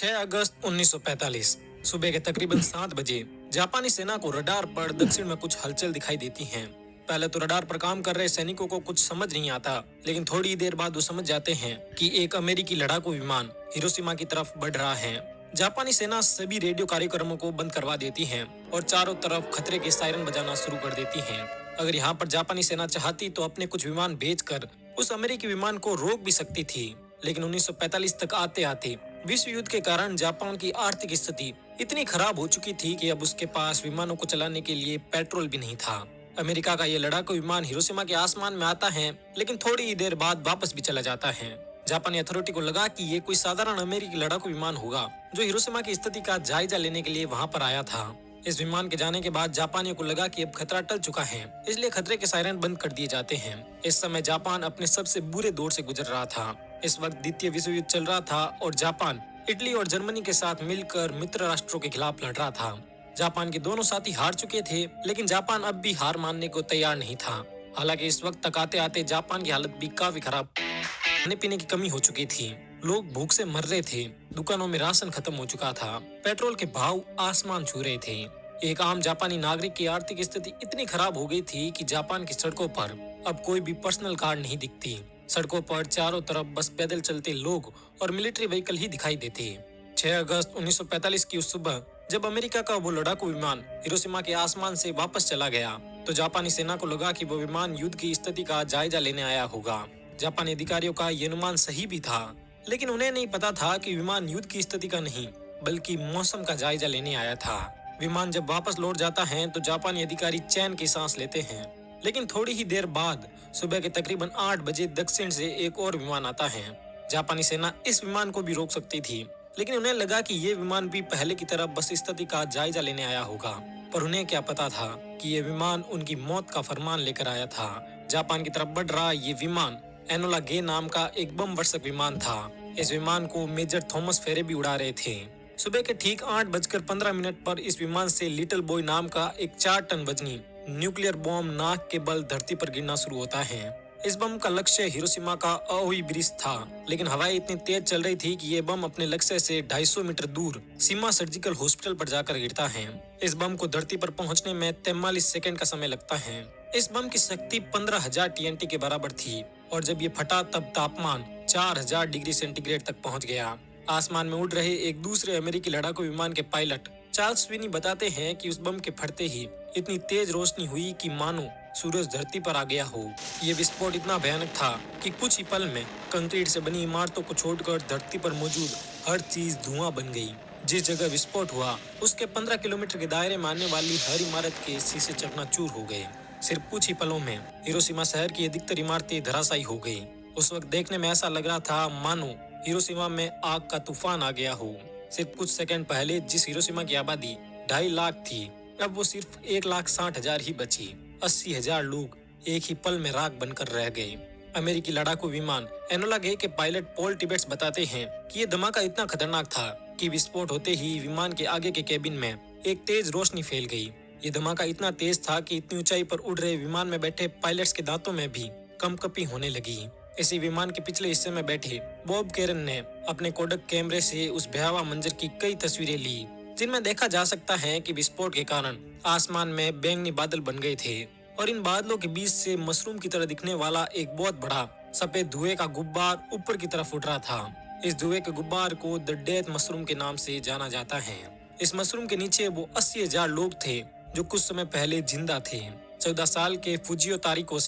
6 अगस्त 1945 सुबह के तकरीबन 7 बजे जापानी सेना को रडार पर दक्षिण में कुछ हलचल दिखाई देती है। पहले तो रडार पर काम कर रहे सैनिकों को कुछ समझ नहीं आता, लेकिन थोड़ी देर बाद वो समझ जाते हैं कि एक अमेरिकी लड़ाकू विमान हिरोशिमा की तरफ बढ़ रहा है। जापानी सेना सभी रेडियो कार्यक्रमों को बंद करवा देती है और चारों तरफ खतरे के सायरन बजाना शुरू कर देती है। अगर यहाँ पर जापानी सेना चाहती तो अपने कुछ विमान भेजकर उस अमेरिकी विमान को रोक भी सकती थी, लेकिन 1945 तक आते आते विश्व युद्ध के कारण जापान की आर्थिक स्थिति इतनी खराब हो चुकी थी कि अब उसके पास विमानों को चलाने के लिए पेट्रोल भी नहीं था। अमेरिका का ये लड़ाकू विमान हिरोशिमा के आसमान में आता है, लेकिन थोड़ी ही देर बाद वापस भी चला जाता है। जापानी अथॉरिटी को लगा कि ये कोई साधारण अमेरिकी लड़ाकू विमान होगा जो हिरोशिमा की स्थिति का जायजा लेने के लिए वहाँ पर आया था। इस विमान के जाने के बाद जापानियों को लगा कि अब खतरा टल चुका है, इसलिए खतरे के सायरन बंद कर दिए जाते हैं। इस समय जापान अपने सबसे बुरे दौर से गुजर रहा था। इस वक्त द्वितीय विश्व युद्ध चल रहा था और जापान इटली और जर्मनी के साथ मिलकर मित्र राष्ट्रों के खिलाफ लड़ रहा था। जापान के दोनों साथी हार चुके थे, लेकिन जापान अब भी हार मानने को तैयार नहीं था। हालांकि इस वक्त तक आते आते जापान की हालत भी काफी खराब, खाने पीने की कमी हो चुकी थी, लोग भूख से मर रहे थे, दुकानों में राशन खत्म हो चुका था, पेट्रोल के भाव आसमान छू रहे थे। एक आम जापानी नागरिक की आर्थिक स्थिति इतनी खराब हो गई थी कि जापान की सड़कों पर अब कोई भी पर्सनल कार नहीं दिखती। सड़कों पर चारों तरफ बस पैदल चलते लोग और मिलिट्री व्हीकल ही दिखाई देते। 6 अगस्त 1945 की उस सुबह जब अमेरिका का वो लड़ाकू विमान हिरोशिमा के आसमान से वापस चला गया, तो जापानी सेना को लगा कि वो विमान युद्ध की स्थिति का जायजा लेने आया होगा। जापानी अधिकारियों का ये अनुमान सही भी था, लेकिन उन्हें नहीं पता था कि विमान युद्ध की स्थिति का नहीं बल्कि मौसम का जायजा लेने आया था। विमान जब वापस लौट जाता है तो जापानी अधिकारी चैन की सांस लेते हैं, लेकिन थोड़ी ही देर बाद सुबह के तकरीबन 8 बजे दक्षिण से एक और विमान आता है। जापानी सेना इस विमान को भी रोक सकती थी, लेकिन उन्हें लगा कि ये विमान भी पहले की तरह बस स्थिति का जायजा लेने आया होगा। पर उन्हें क्या पता था कि ये विमान उनकी मौत का फरमान लेकर आया था। जापान की तरफ बढ़ रहा ये विमान एनोला गे नाम का एक बम वर्षक विमान था। इस विमान को मेजर थॉमस फेरे भी उड़ा रहे थे। सुबह के ठीक 8:15 पर इस विमान से लिटिल बॉय नाम का एक 4 टन वजनी न्यूक्लियर बम नाक के बल धरती पर गिरना शुरू होता है। इस बम का लक्ष्य हिरोशिमा का अहोई ब्रिज था, लेकिन हवाएं इतनी तेज चल रही थी कि ये बम अपने लक्ष्य से 250 मीटर दूर सीमा सर्जिकल हॉस्पिटल पर जाकर गिरता है। इस बम को धरती पर पहुंचने में 43 सेकंड का समय लगता है। इस बम की शक्ति 15,000 TNT के बराबर थी और जब ये फटा तब तापमान 4,000 डिग्री सेंटीग्रेड तक पहुँच गया। आसमान में उड़ रहे एक दूसरे अमेरिकी लड़ाकू विमान के पायलट चार्ल्स स्विनी बताते हैं कि उस बम के फटते ही इतनी तेज रोशनी हुई कि मानो सूरज धरती पर आ गया हो। ये विस्फोट इतना भयानक था कि कुछ ही पल में कंक्रीट से बनी इमारतों को छोड़कर धरती पर मौजूद हर चीज धुआं बन गई। जिस जगह विस्फोट हुआ उसके 15 किलोमीटर के दायरे में आने वाली हर इमारत के शीशे चकनाचूर हो गए। सिर्फ कुछ ही पलों में हिरोशिमा शहर की अधिकतर इमारतें धराशायी हो गई। उस वक्त देखने में ऐसा लग रहा था मानो हिरोशिमा में आग का तूफान आ गया हो। सिर्फ कुछ सेकंड पहले जिस हिरोशिमा की आबादी 2.5 लाख थी, अब वो सिर्फ 1,60,000 ही बची। 80,000 लोग एक ही पल में राख बनकर रह गए। अमेरिकी लड़ाकू विमान एनोला गे के पायलट पॉल टिबेट्स बताते हैं कि ये धमाका इतना खतरनाक था कि विस्फोट होते ही विमान के आगे के केबिन में एक तेज रोशनी फैल गई। ये धमाका इतना तेज था कि इतनी ऊंचाई पर उड़ रहे विमान में बैठे पायलट्स के दांतों में भी कंपकपी होने लगी। इसी विमान के पिछले हिस्से में बैठे बॉब कैरन ने अपने कोडक कैमरे से उस भयावह मंजर की कई तस्वीरें ली, जिनमें देखा जा सकता है कि विस्फोट के कारण आसमान में बैंगनी बादल बन गए थे और इन बादलों के बीच से मशरूम की तरह दिखने वाला एक बहुत बड़ा सफेद धुएं का गुब्बार ऊपर की तरफ उठ रहा था। इस धुएं के गुब्बार को द डेथ मशरूम के नाम से जाना जाता है। इस मशरूम के नीचे वो 80,000 लोग थे जो कुछ समय पहले जिंदा थे। 14 साल के फुजियो तारिको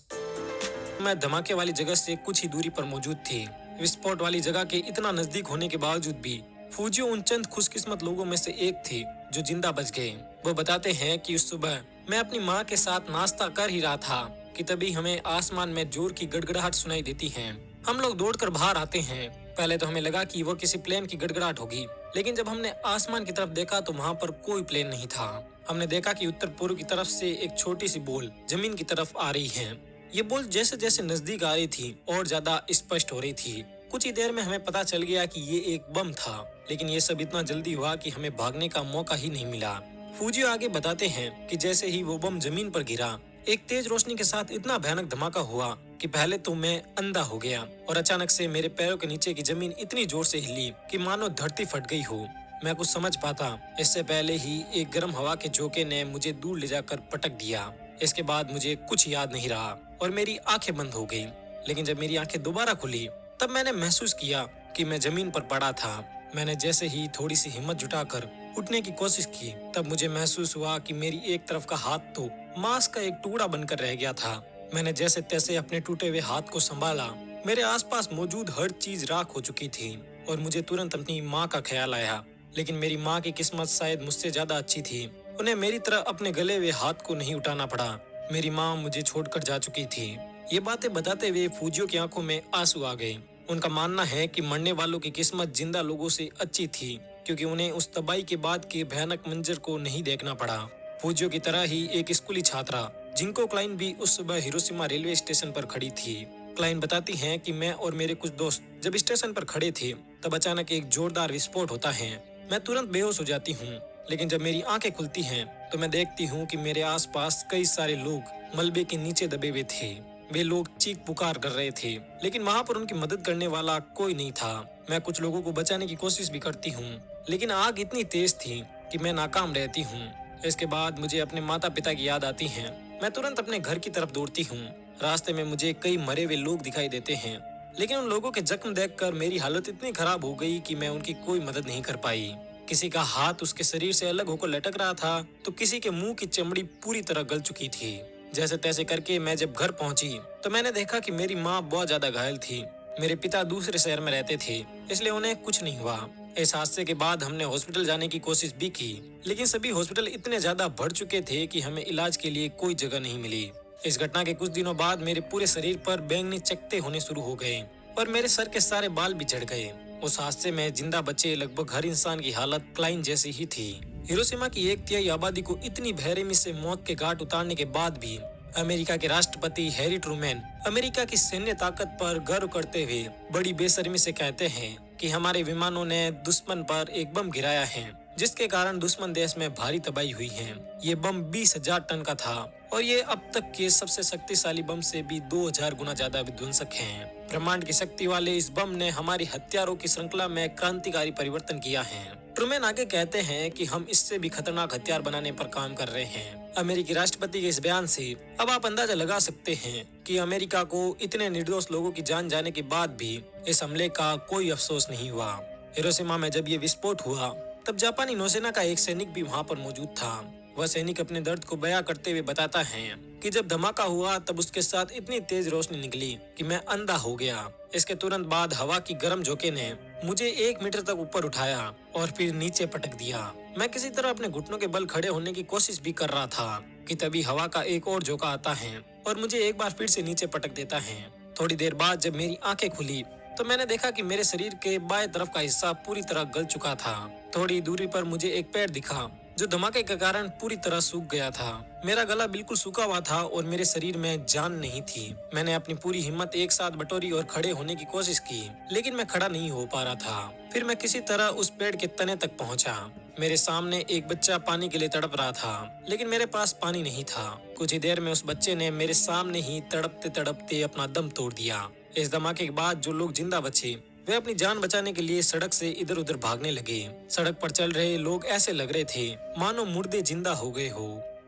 में धमाके वाली जगह से कुछ ही दूरी पर मौजूद थे। विस्फोट वाली जगह के इतना नजदीक होने के बावजूद भी फुजियो उन चंद खुशकिस्मत लोगों में से एक थे जो जिंदा बच गए। वो बताते हैं कि उस सुबह मैं अपनी माँ के साथ नाश्ता कर ही रहा था कि तभी हमें आसमान में जोर की गड़गड़ाहट सुनाई देती है। हम लोग दौड़कर बाहर आते हैं। पहले तो हमें लगा कि वो किसी प्लेन की गड़गड़ाहट होगी, लेकिन जब हमने आसमान की तरफ देखा तो वहाँ पर कोई प्लेन नहीं था। हमने देखा कि उत्तर पूर्व की तरफ से एक छोटी सी बॉल जमीन की तरफ आ रही है। ये बॉल जैसे जैसे नजदीक आ रही थी और ज्यादा स्पष्ट हो रही थी। कुछ ही देर में हमें पता चल गया कि ये एक बम था, लेकिन ये सब इतना जल्दी हुआ कि हमें भागने का मौका ही नहीं मिला। फुजियो आगे बताते हैं कि जैसे ही वो बम जमीन पर गिरा, एक तेज रोशनी के साथ इतना भयानक धमाका हुआ कि पहले तो मैं अंधा हो गया और अचानक से मेरे पैरों के नीचे की जमीन इतनी जोर से हिली कि मानो धरती फट गई हो। मैं कुछ समझ पाता इससे पहले ही एक गर्म हवा के झोंके ने मुझे दूर ले जाकर पटक दिया। इसके बाद मुझे कुछ याद नहीं रहा और मेरी आंखें बंद हो गई। लेकिन जब मेरी आंखें दोबारा खुली तब मैंने महसूस किया कि मैं जमीन पर पड़ा था। मैंने जैसे ही थोड़ी सी हिम्मत जुटाकर उठने की कोशिश की तब मुझे महसूस हुआ कि मेरी एक तरफ का हाथ तो मांस का एक टुकड़ा बनकर रह गया था। मैंने जैसे तैसे अपने टूटे हुए हाथ को संभाला। मेरे आसपास मौजूद हर चीज राख हो चुकी थी और मुझे तुरंत अपनी माँ का ख्याल आया। लेकिन मेरी माँ की किस्मत शायद मुझसे ज्यादा अच्छी थी। उन्हें मेरी तरह अपने गले हुए हाथ को नहीं उठाना पड़ा। मेरी माँ मुझे छोड़कर जा चुकी थी। ये बातें बताते हुए फौजियों की आंखों में आंसू आ गए। उनका मानना है कि मरने वालों की किस्मत जिंदा लोगों से अच्छी थी क्योंकि उन्हें उस तबाही के बाद के भयानक मंजर को नहीं देखना पड़ा। फौजियों की तरह ही एक स्कूली छात्रा जिनको क्लाइन भी उस सुबह हिरोशिमा रेलवे स्टेशन पर खड़ी थी। क्लाइन बताती हैं कि मैं और मेरे कुछ दोस्त जब स्टेशन पर खड़े थे तब अचानक एक जोरदार विस्फोट होता है। मैं तुरंत बेहोश हो जाती हूँ। लेकिन जब मेरी आंखें खुलती हैं तो मैं देखती हूँ कि मेरे आसपास कई सारे लोग मलबे के नीचे दबे हुए थे। वे लोग चीख पुकार कर रहे थे लेकिन वहाँ पर उनकी मदद करने वाला कोई नहीं था। मैं कुछ लोगों को बचाने की कोशिश भी करती हूँ लेकिन आग इतनी तेज थी कि मैं नाकाम रहती हूँ। इसके बाद मुझे अपने माता पिता की याद आती है। मैं तुरंत अपने घर की तरफ दौड़ती हूँ। रास्ते में मुझे कई मरे हुए लोग दिखाई देते हैं लेकिन उन लोगों के जख्म देखकर मेरी हालत इतनी खराब हो गई कि मैं उनकी कोई मदद नहीं कर पाई। किसी का हाथ उसके शरीर से अलग होकर लटक रहा था तो किसी के मुंह की चमड़ी पूरी तरह गल चुकी थी। जैसे तैसे करके मैं जब घर पहुंची तो मैंने देखा कि मेरी माँ बहुत ज्यादा घायल थी। मेरे पिता दूसरे शहर में रहते थे इसलिए उन्हें कुछ नहीं हुआ। इस हादसे के बाद हमने हॉस्पिटल जाने की कोशिश भी की लेकिन सभी हॉस्पिटल इतने ज्यादा भर चुके थे कि हमें इलाज के लिए कोई जगह नहीं मिली। इस घटना के कुछ दिनों बाद मेरे पूरे शरीर पर बैंगनी चकत्ते होने शुरू हो गए और मेरे सर के सारे बाल भी झड़ गए। उस हादसे में जिंदा बचे लगभग हर इंसान की हालत क्लाइन जैसी ही थी। हिरोशिमा की 1/3 आबादी को इतनी बेरहमी से मौत के घाट उतारने के बाद भी अमेरिका के राष्ट्रपति हैरी ट्रूमैन अमेरिका की सैन्य ताकत पर गर्व करते हुए बड़ी बेशर्मी से कहते हैं कि हमारे विमानों ने दुश्मन पर एक बम गिराया है जिसके कारण दुश्मन देश में भारी तबाही हुई है। ये बम 20,000 टन का था और ये अब तक के सबसे शक्तिशाली बम से भी 2000 गुना ज्यादा विध्वंसक है। ब्रह्मांड की शक्ति वाले इस बम ने हमारी हथियारों की श्रृंखला में क्रांतिकारी परिवर्तन किया है। ट्रूमैन आगे कहते हैं कि हम इससे भी खतरनाक हथियार बनाने पर काम कर रहे हैं। अमेरिकी राष्ट्रपति के इस बयान से अब आप अंदाजा लगा सकते हैं कि अमेरिका को इतने निर्दोष लोगों की जान जाने के बाद भी इस हमले का कोई अफसोस नहीं हुआ। हिरोशिमा में जब ये विस्फोट हुआ तब जापानी नौसेना का एक सैनिक भी वहाँ पर मौजूद था। वह सैनिक अपने दर्द को बयां करते हुए बताता है कि जब धमाका हुआ तब उसके साथ इतनी तेज रोशनी निकली कि मैं अंधा हो गया। इसके तुरंत बाद हवा की गर्म झोंके ने मुझे 1 मीटर तक ऊपर उठाया और फिर नीचे पटक दिया। मैं किसी तरह अपने घुटनों के बल खड़े होने की कोशिश भी कर रहा था कि तभी हवा का एक और झोंका आता है और मुझे एक बार फिर से नीचे पटक देता है। थोड़ी देर बाद जब मेरी आंखें खुली तो मैंने देखा कि मेरे शरीर के बाएं तरफ का हिस्सा पूरी तरह गल चुका था। थोड़ी दूरी पर मुझे एक पैर दिखा जो धमाके के कारण पूरी तरह सूख गया था। मेरा गला बिल्कुल सूखा हुआ था और मेरे शरीर में जान नहीं थी। मैंने अपनी पूरी हिम्मत एक साथ बटोरी और खड़े होने की कोशिश की लेकिन मैं खड़ा नहीं हो पा रहा था। फिर मैं किसी तरह उस पेड़ के तने तक पहुंचा। मेरे सामने एक बच्चा पानी के लिए तड़प रहा था लेकिन मेरे पास पानी नहीं था। कुछ ही देर में उस बच्चे ने मेरे सामने ही तड़पते तड़पते अपना दम तोड़ दिया। इस धमाके के बाद जो लोग जिंदा बचे वे अपनी जान बचाने के लिए सड़क से इधर उधर भागने लगे। सड़क पर चल रहे लोग ऐसे लग रहे थे मानो मुर्दे जिंदा हो गए हो।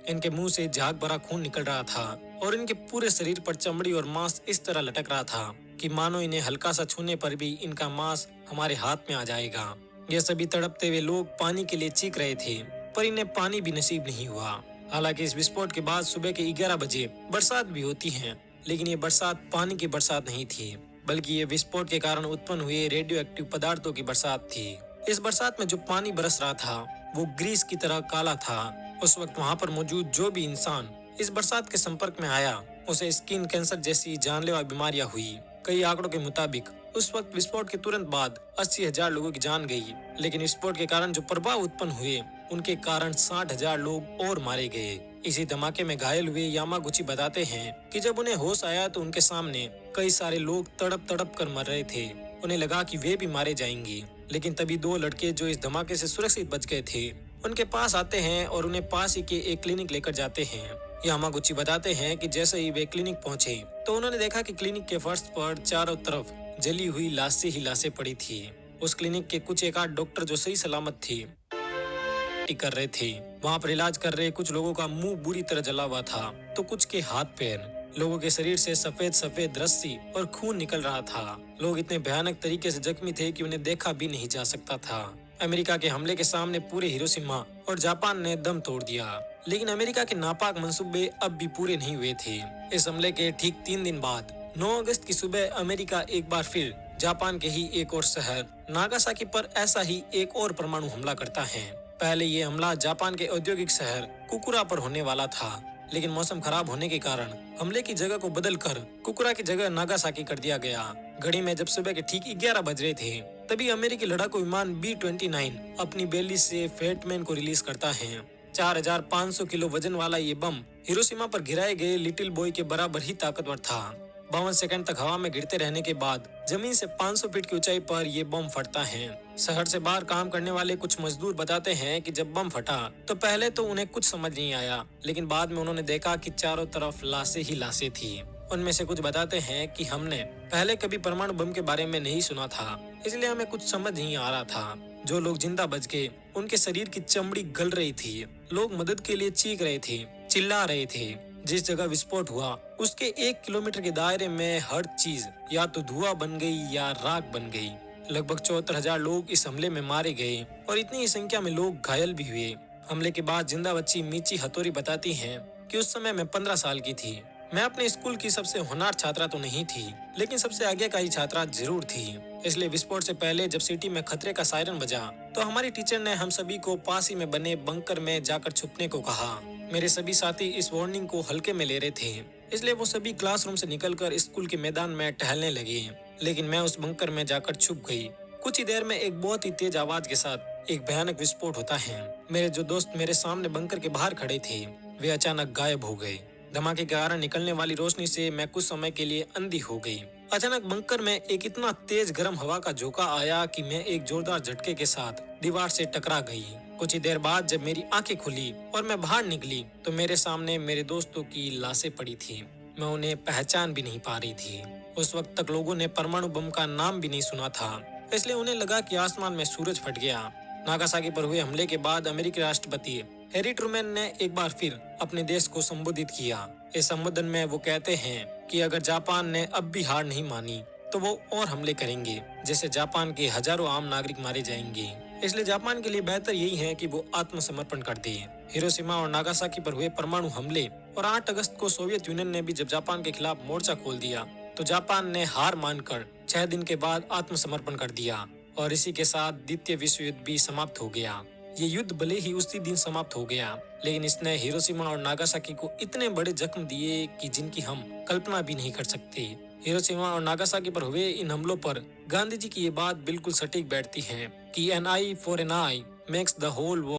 इनके मुंह से झाग भरा खून निकल रहा था और इनके पूरे शरीर पर चमड़ी और मांस इस तरह लटक रहा था कि मानो इन्हें हल्का सा छूने पर भी इनका मांस हमारे हाथ में आ जाएगा। ये सभी तड़पते हुए लोग पानी के लिए चीख रहे थे पर इन्हें पानी भी नसीब नहीं हुआ। हालांकि इस विस्फोट के बाद सुबह के 11 बजे बरसात भी होती है लेकिन ये बरसात पानी की बरसात नहीं थी बल्कि ये विस्फोट के कारण उत्पन्न हुए रेडियो एक्टिव पदार्थों की बरसात थी। इस बरसात में जो पानी बरस रहा था वो ग्रीस की तरह काला था। उस वक्त वहाँ पर मौजूद जो भी इंसान इस बरसात के संपर्क में आया उसे स्किन कैंसर जैसी जानलेवा बीमारियां हुई। कई आंकड़ों के मुताबिक उस वक्त विस्फोट के तुरंत बाद 80,000 लोगों की जान गई लेकिन विस्फोट के कारण जो प्रभाव उत्पन्न हुए उनके कारण 60,000 लोग और मारे गए। इसी धमाके में घायल हुए यामागुची बताते हैं कि जब उन्हें होश आया तो उनके सामने कई सारे लोग तड़प तड़प कर मर रहे थे। उन्हें लगा कि वे भी मारे जाएंगे लेकिन तभी 2 लड़के जो इस धमाके से सुरक्षित बच गए थे उनके पास आते हैं और उन्हें पास ही के एक क्लिनिक लेकर जाते हैं। यामागुची बताते हैं कि जैसे ही वे क्लिनिक पहुंचे तो उन्होंने देखा कि क्लिनिक के फर्श पर चारों तरफ जली हुई लाशें ही लाशें पड़ी थी। उस क्लिनिक के कुछ एक आध डॉक्टर जो सही सलामत थी कर रहे थे, वहाँ पर इलाज कर रहे कुछ लोगों का मुंह बुरी तरह जला हुआ था, तो कुछ के हाथ पैर। लोगों के शरीर से सफेद सफेद रस्सी और खून निकल रहा था। लोग इतने भयानक तरीके से जख्मी थे कि उन्हें देखा भी नहीं जा सकता था। अमेरिका के हमले के सामने पूरे हिरोशिमा और जापान ने दम तोड़ दिया, लेकिन अमेरिका के नापाक मंसूबे अब भी पूरे नहीं हुए थे। इस हमले के ठीक 3 दिन बाद 9 अगस्त की सुबह अमेरिका एक बार फिर जापान के ही एक और शहर नागासाकी पर ऐसा ही एक और परमाणु हमला करता है। पहले ये हमला जापान के औद्योगिक शहर कुकुरा पर होने वाला था, लेकिन मौसम खराब होने के कारण हमले की जगह को बदलकर कुकुरा की जगह नागासाकी कर दिया गया। घड़ी में जब सुबह के ठीक 11 बज रहे थे, तभी अमेरिकी लड़ाकू विमान B-29 अपनी बेली से फेटमैन को रिलीज करता है। 4500 किलो वजन वाला ये बम हिरोशिमा पर गिराए गए लिटिल बॉय के बराबर ही ताकतवर था। 52 सेकंड तक हवा में गिरते रहने के बाद जमीन से 500 फीट की ऊंचाई पर ये बम फटता है। शहर से बाहर काम करने वाले कुछ मजदूर बताते हैं कि जब बम फटा तो पहले तो उन्हें कुछ समझ नहीं आया, लेकिन बाद में उन्होंने देखा कि चारों तरफ लाशें ही लाशें थी। उनमें से कुछ बताते हैं कि हमने पहले कभी परमाणु बम के बारे में नहीं सुना था, इसलिए हमें कुछ समझ नहीं आ रहा था। जो लोग जिंदा बच गए उनके शरीर की चमड़ी गल रही थी। लोग मदद के लिए चीख रहे थे, चिल्ला रहे थे। जिस जगह विस्फोट हुआ उसके 1 किलोमीटर के दायरे में हर चीज या तो धुआं बन गई या राख बन गई। लगभग 74,000 लोग इस हमले में मारे गए और इतनी ही संख्या में लोग घायल भी हुए। हमले के बाद जिंदा बच्ची मीची हथौरी बताती हैं कि उस समय मैं 15 साल की थी। मैं अपने स्कूल की सबसे होनहार छात्रा तो नहीं थी, लेकिन सबसे आगे का ही छात्रा जरूर थी। इसलिए विस्फोट से पहले जब सिटी में खतरे का सायरन बजा तो हमारी टीचर ने हम सभी को पास ही में बने बंकर में जाकर छुपने को कहा। मेरे सभी साथी इस वार्निंग को हल्के में ले रहे थे, इसलिए वो सभी क्लासरूम से निकलकर स्कूल के मैदान में टहलने लगे, लेकिन मैं उस बंकर में जाकर छुप गई। कुछ ही देर में एक बहुत ही तेज आवाज के साथ एक भयानक विस्फोट होता है। मेरे जो दोस्त मेरे सामने बंकर के बाहर खड़े थे वे अचानक गायब हो गए। धमाके के कारण निकलने वाली रोशनी से मैं कुछ समय के लिए अंधी हो गई। अचानक बंकर में एक इतना तेज गर्म हवा का झोंका आया कि मैं एक जोरदार झटके के साथ दीवार से टकरा गई। कुछ ही देर बाद जब मेरी आंखें खुली और मैं बाहर निकली तो मेरे सामने मेरे दोस्तों की लाशें पड़ी थी। मैं उन्हें पहचान भी नहीं पा रही थी। उस वक्त तक लोगों ने परमाणु बम का नाम भी नहीं सुना था, इसलिए उन्हें लगा कि आसमान में सूरज फट गया। नागासाकी पर हुए हमले के बाद अमेरिकी राष्ट्रपति हैरी ट्रूमैन ने एक बार फिर अपने देश को संबोधित किया। इस संबोधन में वो कहते हैं कि अगर जापान ने अब भी हार नहीं मानी तो वो और हमले करेंगे, जिससे जापान के हजारों आम नागरिक मारे जाएंगे। इसलिए जापान के लिए बेहतर यही है कि वो आत्मसमर्पण कर दे। हिरोशिमा और नागासाकी पर हुए परमाणु हमले और 8 अगस्त को सोवियत यूनियन ने भी जब जापान के खिलाफ मोर्चा खोल दिया तो जापान ने हार मानकर 6 दिन के बाद आत्मसमर्पण कर दिया और इसी के साथ द्वितीय विश्व युद्ध भी समाप्त हो गया। ये युद्ध भले ही उसी दिन समाप्त हो गया, लेकिन इसने हिरोशिमा और नागासाकी को इतने बड़े जख्म दिए कि जिनकी हम कल्पना भी नहीं कर सकते। हिरोशिमा और नागासाकी पर हुए इन हमलों पर गांधी जी की ये बात बिल्कुल सटीक बैठती है कि an eye for an eye makes the whole